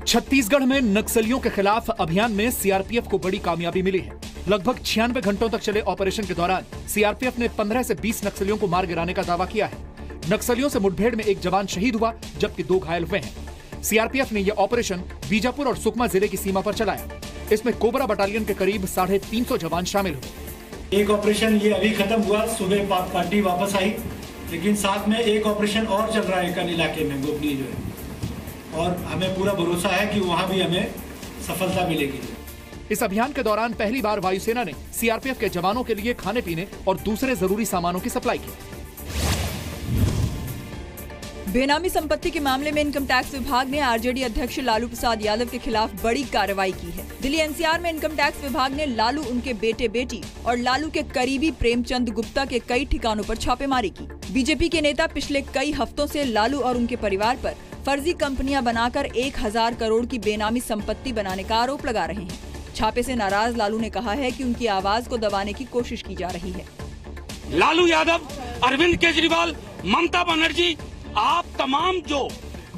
छत्तीसगढ़ में नक्सलियों के खिलाफ अभियान में सीआरपीएफ को बड़ी कामयाबी मिली है। लगभग 96 घंटों तक चले ऑपरेशन के दौरान सीआरपीएफ ने 15 से 20 नक्सलियों को मार गिराने का दावा किया है। नक्सलियों से मुठभेड़ में एक जवान शहीद हुआ जबकि 2 घायल हुए हैं। सीआरपीएफ ने यह ऑपरेशन बीजापुर और सुकमा जिले की सीमा पर चलाया। इसमें कोबरा बटालियन के करीब 350 जवान शामिल हुए। एक ऑपरेशन ये अभी खत्म हुआ, सुबह पार्टी वापस आई, लेकिन साथ में एक ऑपरेशन और चल रहा है कन इलाके में, गोपनीय जो है, और हमें पूरा भरोसा है कि वहाँ भी हमें सफलता मिलेगी। इस अभियान के दौरान पहली बार वायुसेना ने सीआरपीएफ के जवानों के लिए खाने पीने और दूसरे जरूरी सामानों की सप्लाई की। बेनामी संपत्ति के मामले में इनकम टैक्स विभाग ने आरजेडी अध्यक्ष लालू प्रसाद यादव के खिलाफ बड़ी कार्रवाई की है। दिल्ली एनसीआर में इनकम टैक्स विभाग ने लालू, उनके बेटे बेटी और लालू के करीबी प्रेमचंद गुप्ता के कई ठिकानों पर छापेमारी की। बीजेपी के नेता पिछले कई हफ्तों से लालू और उनके परिवार पर फर्जी कंपनियां बनाकर 1000 करोड़ की बेनामी संपत्ति बनाने का आरोप लगा रहे हैं। छापे से नाराज लालू ने कहा है कि उनकी आवाज को दबाने की कोशिश की जा रही है। लालू यादव, अरविंद केजरीवाल, ममता बनर्जी, आप तमाम जो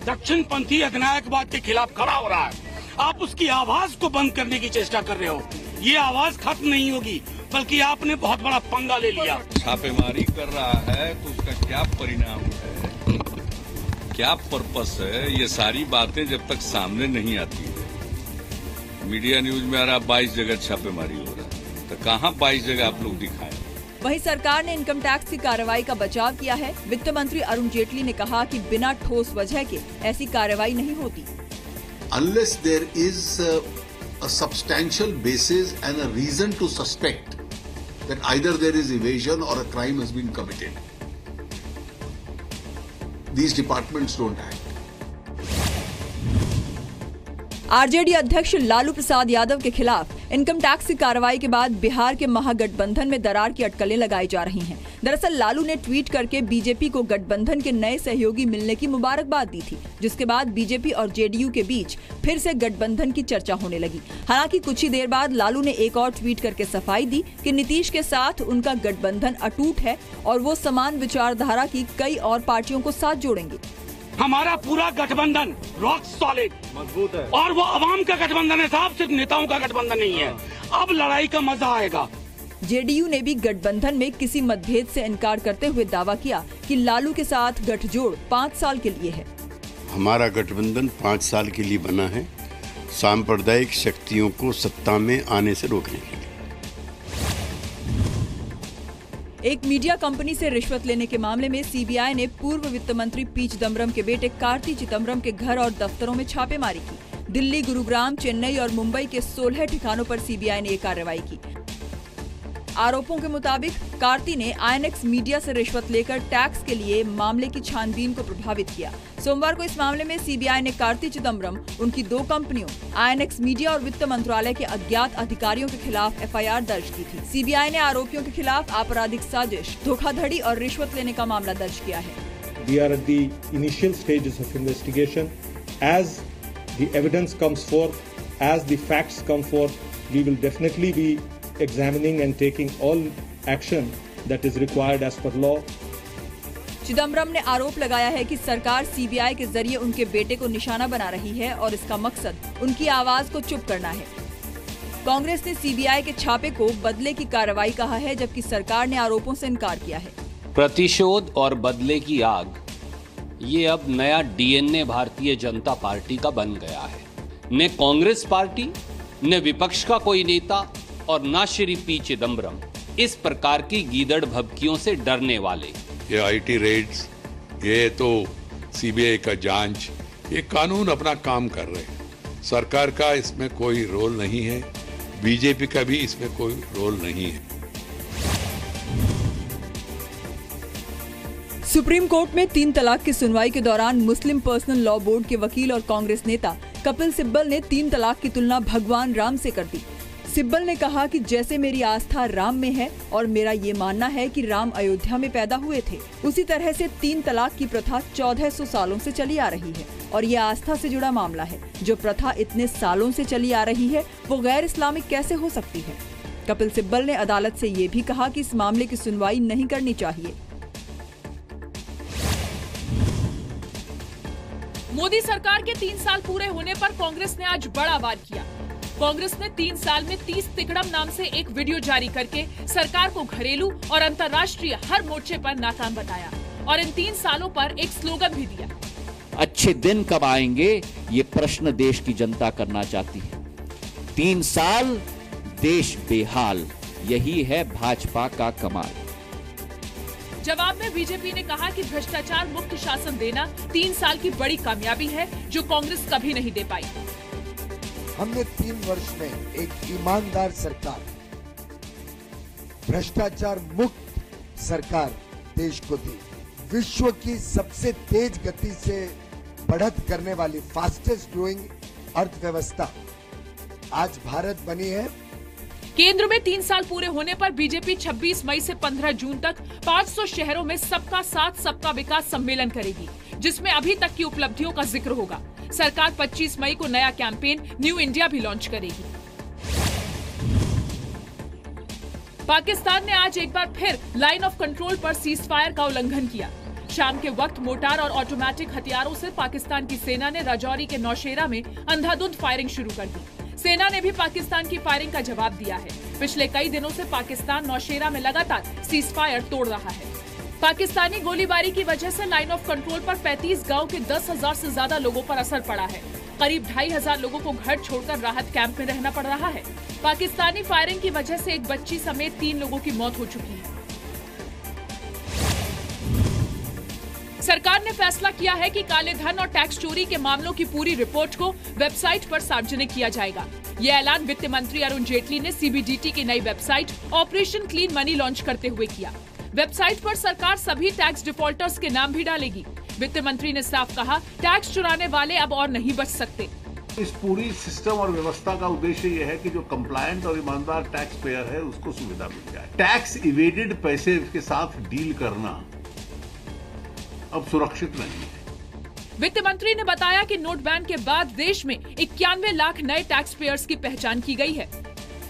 दक्षिण पंथी अधिनायकवाद के खिलाफ खड़ा हो रहा है, आप उसकी आवाज को बंद करने की चेष्टा कर रहे हो। ये आवाज खत्म नहीं होगी, बल्कि आपने बहुत बड़ा पंगा ले लिया। छापेमारी कर रहा है तो उसका क्या परिणाम है, क्या पर्पस है, ये सारी बातें जब तक सामने नहीं आती है। मीडिया न्यूज में आ रहा 22 जगह छापेमारी हो रहा है, तो कहाँ 22 जगह आप लोग दिखाएं। वहीं सरकार ने इनकम टैक्स की कार्रवाई का बचाव किया है। वित्त मंत्री अरुण जेटली ने कहा कि बिना ठोस वजह के ऐसी कार्रवाई नहीं होती। Unless there is a substantial basis and a reason to suspect that either there is evasion or a crime has been committed, these departments don't act. RJD अध्यक्ष लालू प्रसाद यादव के खिलाफ इनकम टैक्स की कार्रवाई के बाद बिहार के महागठबंधन में दरार की अटकलें लगाई जा रही हैं। दरअसल लालू ने ट्वीट करके बीजेपी को गठबंधन के नए सहयोगी मिलने की मुबारकबाद दी थी, जिसके बाद बीजेपी और जेडीयू के बीच फिर से गठबंधन की चर्चा होने लगी। हालांकि कुछ ही देर बाद लालू ने एक और ट्वीट करके सफाई दी कि नीतीश के साथ उनका गठबंधन अटूट है और वो समान विचारधारा की कई और पार्टियों को साथ जोड़ेंगे। हमारा पूरा गठबंधन रॉक सॉलिड मजबूत है और वो अवाम का गठबंधन है साहब, सिर्फ नेताओं का गठबंधन नहीं है। अब लड़ाई का मजा आएगा। जेडीयू ने भी गठबंधन में किसी मतभेद से इनकार करते हुए दावा किया कि लालू के साथ गठजोड़ 5 साल के लिए है। हमारा गठबंधन 5 साल के लिए बना है, सांप्रदायिक शक्तियों को सत्ता में आने से रोकने के लिए। एक मीडिया कंपनी से रिश्वत लेने के मामले में सीबीआई ने पूर्व वित्त मंत्री पी चिदम्बरम के बेटे कार्ति चिदम्बरम के घर और दफ्तरों में छापेमारी की। दिल्ली, गुरुग्राम, चेन्नई और मुंबई के 16 ठिकानों पर सीबीआई ने ये कार्रवाई की। आरोपों के मुताबिक कार्ति ने आईएनएक्स मीडिया से रिश्वत लेकर टैक्स के लिए मामले की छानबीन को प्रभावित किया। सोमवार को इस मामले में सीबीआई ने कार्ति चिदम्बरम, उनकी 2 कंपनियों आईएनएक्स मीडिया और वित्त मंत्रालय के अज्ञात अधिकारियों के खिलाफ एफआईआर दर्ज की थी। सीबीआई ने आरोपियों के खिलाफ आपराधिक साजिश, धोखाधड़ी और रिश्वत लेने का मामला दर्ज किया है। We are at the initial stages of investigation. As the evidence comes forth, as the facts come forth, we will definitely be examining and taking all action that is required as per law. Chidambaram ने आरोप लगाया है कि सरकार CBI के जरिए उनके बेटे को निशाना बना रही है और इसका मकसद उनकी आवाज को चुप करना है। कांग्रेस ने सीबीआई के छापे को बदले की कार्रवाई कहा है, जबकि सरकार ने आरोपों से इनकार किया है। प्रतिशोध और बदले की आग, ये अब नया डीएनए भारतीय जनता पार्टी का बन गया है। न कांग्रेस पार्टी, न विपक्ष का कोई नेता और न श्री पी चिदम्बरम इस प्रकार की गीदड़ भभकियों से डरने वाले। ये आईटी रेड्स, ये तो सीबीआई का जांच, ये कानून अपना काम कर रहे हैं। सरकार का इसमें कोई रोल नहीं है, बीजेपी का भी इसमें कोई रोल नहीं है। सुप्रीम कोर्ट में 3 तलाक की सुनवाई के दौरान मुस्लिम पर्सनल लॉ बोर्ड के वकील और कांग्रेस नेता कपिल सिब्बल ने 3 तलाक की तुलना भगवान राम से कर दी। सिब्बल ने कहा कि जैसे मेरी आस्था राम में है और मेरा ये मानना है कि राम अयोध्या में पैदा हुए थे, उसी तरह से 3 तलाक की प्रथा 1400 सालों से चली आ रही है और ये आस्था से जुड़ा मामला है। जो प्रथा इतने सालों से चली आ रही है वो गैर इस्लामिक कैसे हो सकती है। कपिल सिब्बल ने अदालत से ये भी कहा कि इस मामले की सुनवाई नहीं करनी चाहिए। मोदी सरकार के 3 साल पूरे होने पर कांग्रेस ने आज बड़ा वार किया। कांग्रेस ने 3 साल में 30 तिकड़म नाम से एक वीडियो जारी करके सरकार को घरेलू और अंतर्राष्ट्रीय हर मोर्चे पर नाकाम बताया और इन 3 सालों पर एक स्लोगन भी दिया। अच्छे दिन कब आएंगे, ये प्रश्न देश की जनता करना चाहती है। 3 साल देश बेहाल, यही है भाजपा का कमाल। जवाब में बीजेपी ने कहा कि भ्रष्टाचार मुक्त शासन देना 3 साल की बड़ी कामयाबी है जो कांग्रेस कभी नहीं दे पाई। हमने 3 वर्ष में एक ईमानदार सरकार, भ्रष्टाचार मुक्त सरकार देश को दी। विश्व की सबसे तेज गति से बढ़त करने वाली फास्टेस्ट ग्रोइंग अर्थव्यवस्था आज भारत बनी है। केंद्र में 3 साल पूरे होने पर बीजेपी 26 मई से 15 जून तक 500 शहरों में सबका साथ सबका विकास सम्मेलन करेगी, जिसमें अभी तक की उपलब्धियों का जिक्र होगा। सरकार 25 मई को नया कैंपेन न्यू इंडिया भी लॉन्च करेगी। पाकिस्तान ने आज एक बार फिर लाइन ऑफ कंट्रोल पर सीज फायर का उल्लंघन किया। शाम के वक्त मोर्टार और ऑटोमेटिक हथियारों से पाकिस्तान की सेना ने राजौरी के नौशेरा में अंधाधुंध फायरिंग शुरू कर दी। सेना ने भी पाकिस्तान की फायरिंग का जवाब दिया है। पिछले कई दिनों से पाकिस्तान नौशेरा में लगातार सीज फायर तोड़ रहा है। पाकिस्तानी गोलीबारी की वजह से लाइन ऑफ कंट्रोल पर 35 गांव के 10,000 से ज्यादा लोगों पर असर पड़ा है। करीब 2,500 लोगों को घर छोड़कर राहत कैंप में रहना पड़ रहा है। पाकिस्तानी फायरिंग की वजह से एक बच्ची समेत 3 लोगों की मौत हो चुकी है। सरकार ने फैसला किया है कि काले धन और टैक्स चोरी के मामलों की पूरी रिपोर्ट को वेबसाइट पर सार्वजनिक किया जाएगा। यह ऐलान वित्त मंत्री अरुण जेटली ने सीबीडीटी की नई website operation clean money launch करते हुए किया। वेबसाइट पर सरकार सभी टैक्स डिफॉल्टर्स के नाम भी डालेगी। वित्त मंत्री ने साफ कहा, टैक्स चुराने वाले अब और नहीं बच सकते। इस पूरी सिस्टम और व्यवस्था का उद्देश्य यह है कि जो कंप्लायंट और ईमानदार टैक्स पेयर है उसको सुविधा मिल जाए। टैक्स इवेडेड पैसे के साथ डील करना अब सुरक्षित नहीं है। वित्त मंत्री ने बताया कि नोट बैन के बाद देश में 91 लाख नए टैक्स पेयर्स की पहचान की गई है।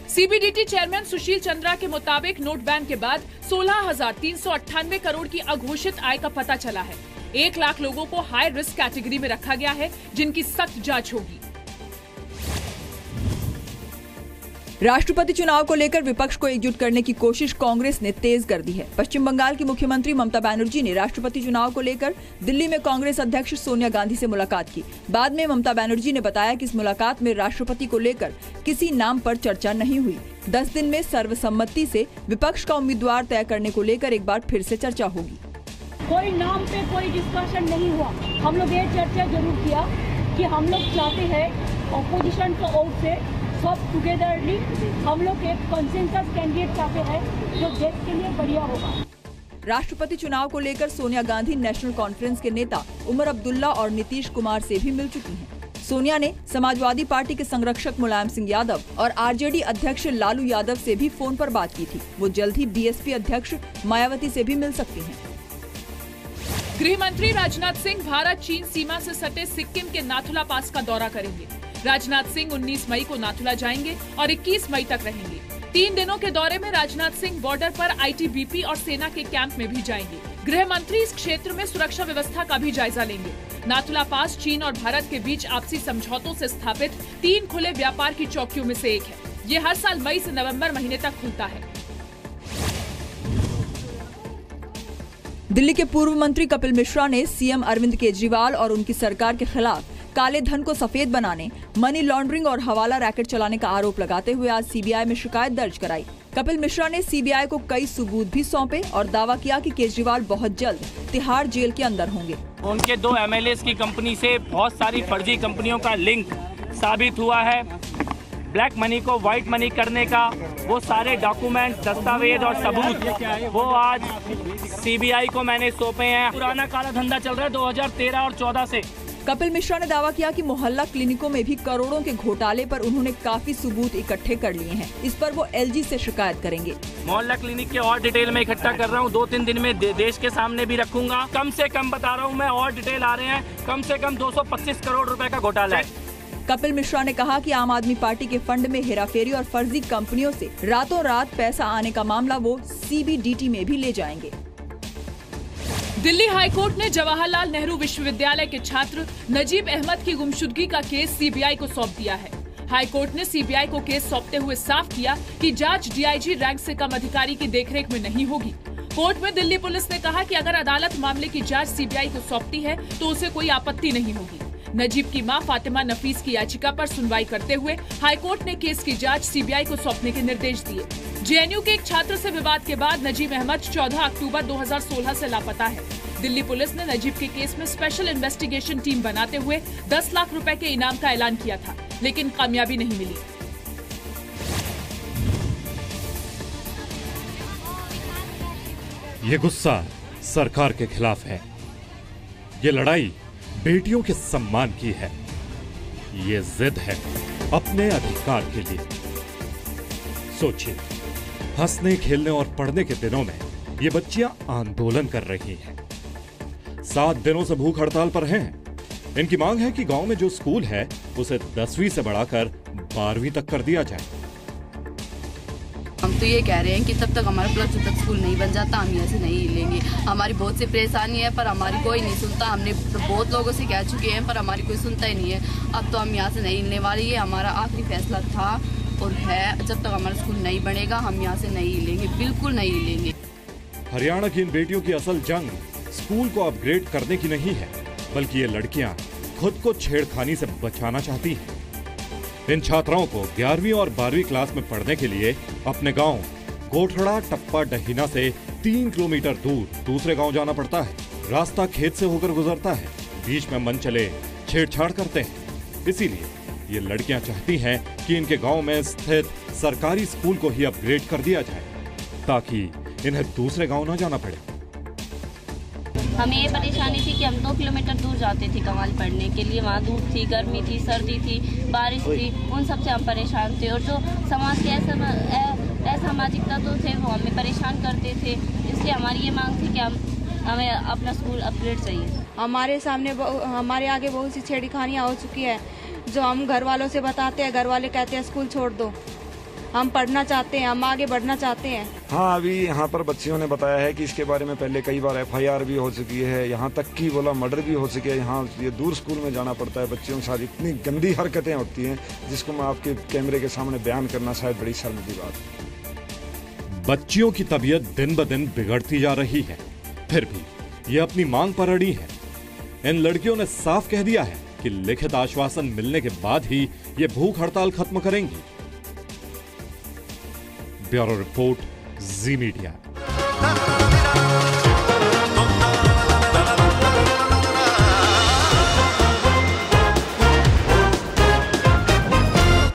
सीबीडीटी चेयरमैन सुशील चंद्रा के मुताबिक नोट बैन के बाद 16,398 करोड़ की अघोषित आय का पता चला है। 1 लाख लोगों को हाई रिस्क कैटेगरी में रखा गया है, जिनकी सख्त जांच होगी। राष्ट्रपति चुनाव को लेकर विपक्ष को एकजुट करने की कोशिश कांग्रेस ने तेज कर दी है। पश्चिम बंगाल की मुख्यमंत्री ममता बनर्जी ने राष्ट्रपति चुनाव को लेकर दिल्ली में कांग्रेस अध्यक्ष सोनिया गांधी से मुलाकात की। बाद में ममता बनर्जी ने बताया कि इस मुलाकात में राष्ट्रपति को लेकर किसी नाम पर चर्चा नहीं हुई। 10 दिन में सर्वसम्मति से विपक्ष का उम्मीदवार तय करने को लेकर एक बार फिर से चर्चा होगी। कोई नाम पे कोई डिस्कशन नहीं हुआ। हम लोग ये चर्चा जरूर किया कि हम लोग चाहते हैं ऑपोजिशन को ओर से सब टुगेदरली हम लोग एक कंसेंसस कैंडिडेट चाहते हैं जो देश के लिए बढ़िया होगा। राष्ट्रपति चुनाव को लेकर सोनिया गांधी नेशनल कॉन्फ्रेंस के नेता उमर अब्दुल्ला और नीतीश कुमार से भी मिल चुकी हैं। सोनिया ने समाजवादी पार्टी के संरक्षक मुलायम सिंह यादव और आरजेडी अध्यक्ष लालू यादव से भी फोन पर बात की थी। वो जल्द ही बीएसपी अध्यक्ष मायावती से भी मिल सकती हैं। गृह मंत्री राजनाथ सिंह भारत चीन सीमा से सटे सिक्किम के नाथुला पास का दौरा करेंगे। राजनाथ सिंह 19 मई को नाथुला जाएंगे और 21 मई तक रहेंगे। 3 दिनों के दौरे में राजनाथ सिंह बॉर्डर पर आईटीबीपी और सेना के कैंप में भी जाएंगे। गृह मंत्री इस क्षेत्र में सुरक्षा व्यवस्था का भी जायजा लेंगे। नाथुला पास चीन और भारत के बीच आपसी समझौतों से स्थापित 3 खुले व्यापार की चौकियों में से एक है। ये हर साल मई से नवंबर महीने तक खुलता है। दिल्ली के पूर्व मंत्री कपिल मिश्रा ने सीएम अरविंद केजरीवाल और उनकी सरकार के खिलाफ काले धन को सफेद बनाने, मनी लॉन्ड्रिंग और हवाला रैकेट चलाने का आरोप लगाते हुए आज सीबीआई में शिकायत दर्ज कराई। कपिल मिश्रा ने सीबीआई को कई सबूत भी सौंपे और दावा किया कि केजरीवाल बहुत जल्द तिहाड़ जेल के अंदर होंगे। उनके 2 एमएलएस की कंपनी से बहुत सारी फर्जी कंपनियों का लिंक साबित हुआ है। ब्लैक मनी को व्हाइट मनी करने का वो सारे डॉक्यूमेंट, दस्तावेज और सबूत वो आज सीबीआई को मैंने सौंपे हैं। पुराना काला धंधा चल रहा है 2013 और 14 से। कपिल मिश्रा ने दावा किया कि मोहल्ला क्लिनिकों में भी करोड़ों के घोटाले पर उन्होंने काफी सबूत इकट्ठे कर लिए हैं। इस पर वो एलजी से शिकायत करेंगे। मोहल्ला क्लिनिक के और डिटेल में इकट्ठा कर रहा हूँ, 2-3 दिन में देश के सामने भी रखूंगा। कम से कम बता रहा हूँ मैं, और डिटेल आ रहे हैं, कम से कम 225 करोड़ रुपए का घोटाला है। कपिल मिश्रा ने कहा कि आम आदमी पार्टी के फंड में हेराफेरी और फर्जी कंपनियों से रातों रात पैसा आने का मामला वो सीबीडीटी में भी ले जाएंगे। दिल्ली हाईकोर्ट ने जवाहरलाल नेहरू विश्वविद्यालय के छात्र नजीब अहमद की गुमशुदगी का केस सीबीआई को सौंप दिया है। हाईकोर्ट ने सीबीआई को केस सौंपते हुए साफ किया कि जांच डीआईजी रैंक से कम अधिकारी की देखरेख में नहीं होगी। कोर्ट में दिल्ली पुलिस ने कहा कि अगर अदालत मामले की जांच सीबीआई को सौंपती है तो उसे कोई आपत्ति नहीं होगी। नजीब की मां फातिमा नफीस की याचिका पर सुनवाई करते हुए हाईकोर्ट ने केस की जांच सीबीआई को सौंपने के निर्देश दिए। जेएनयू के एक छात्र से विवाद के बाद नजीब अहमद 14 अक्टूबर 2016 से लापता है। दिल्ली पुलिस ने नजीब के केस में स्पेशल इन्वेस्टिगेशन टीम बनाते हुए 10 लाख रुपए के इनाम का ऐलान किया था, लेकिन कामयाबी नहीं मिली। ये गुस्सा सरकार के खिलाफ है। ये लड़ाई बेटियों के सम्मान की है। ये जिद है अपने अधिकार के लिए। सोचिए, हंसने, खेलने और पढ़ने के दिनों में ये बच्चियां आंदोलन कर रही हैं। 7 दिनों से भूख हड़ताल पर हैं। इनकी मांग है कि गांव में जो स्कूल है उसे 10वीं से बढ़ाकर 12वीं तक कर दिया जाए। हम तो ये कह रहे हैं कि तब तक हमारा +2 तक स्कूल नहीं बन जाता हम यहाँ से नहीं लेंगे। हमारी बहुत सी परेशानी है पर हमारी कोई नहीं सुनता। हमने तो बहुत लोगों से कह चुके हैं पर हमारी कोई सुनता ही नहीं है। अब तो हम यहाँ से नहीं लेने वाले। ये हमारा आखिरी फैसला था और है। जब तक हमारा स्कूल नहीं बनेगा हम यहाँ से नहीं लेंगे, बिल्कुल नहीं लेंगे। हरियाणा की इन बेटियों की असल जंग स्कूल को अपग्रेड करने की नहीं है, बल्कि ये लड़कियां खुद को छेड़खानी से बचाना चाहती हैं। इन छात्राओं को 11वीं और 12वीं क्लास में पढ़ने के लिए अपने गांव गोठड़ा टप्पा डहीना से 3 किलोमीटर दूर दूसरे गांव जाना पड़ता है। रास्ता खेत से होकर गुजरता है। बीच में मन चले छेड़छाड़ करते हैं। इसीलिए ये लड़कियां चाहती हैं कि इनके गांव में स्थित सरकारी स्कूल को ही अपग्रेड कर दिया जाए, ताकि इन्हें दूसरे गांव न जाना पड़े। हमें ये परेशानी थी कि हम 2 किलोमीटर दूर जाते थे कमाल पढ़ने के लिए। वहाँ धूप थी, गर्मी थी, सर्दी थी, बारिश थी, उन सब से हम परेशान थे। और जो समाज के असामाजिक तत्व थे वो हमें परेशान करते थे। इसलिए हमारी ये मांग थी कि हमें अपना स्कूल अपग्रेड चाहिए। हमारे आगे बहुत सी छेड़खानियाँ हो चुकी है जो हम घर वालों से बताते हैं। घर वाले कहते हैं स्कूल छोड़ दो, हम पढ़ना चाहते हैं, हम आगे बढ़ना चाहते हैं। हाँ, अभी यहाँ पर बच्चियों ने बताया है कि इसके बारे में पहले कई बार FIR भी हो चुकी है। यहाँ तक कि बोला मर्डर भी हो चुके हैं। यहाँ ये दूर स्कूल में जाना पड़ता है। बच्चियों के साथ इतनी गंदी हरकतें होती हैं जिसको मैं आपके कैमरे के सामने बयान करना शायद बड़ी शर्म की बात है। बच्चियों की तबीयत दिन ब दिन बिगड़ती जा रही है, फिर भी ये अपनी मांग पर अड़ी है। इन लड़कियों ने साफ कह दिया है कि लिखित आश्वासन मिलने के बाद ही ये भूख हड़ताल खत्म करेंगी। ब्यूरो रिपोर्ट, जी मीडिया।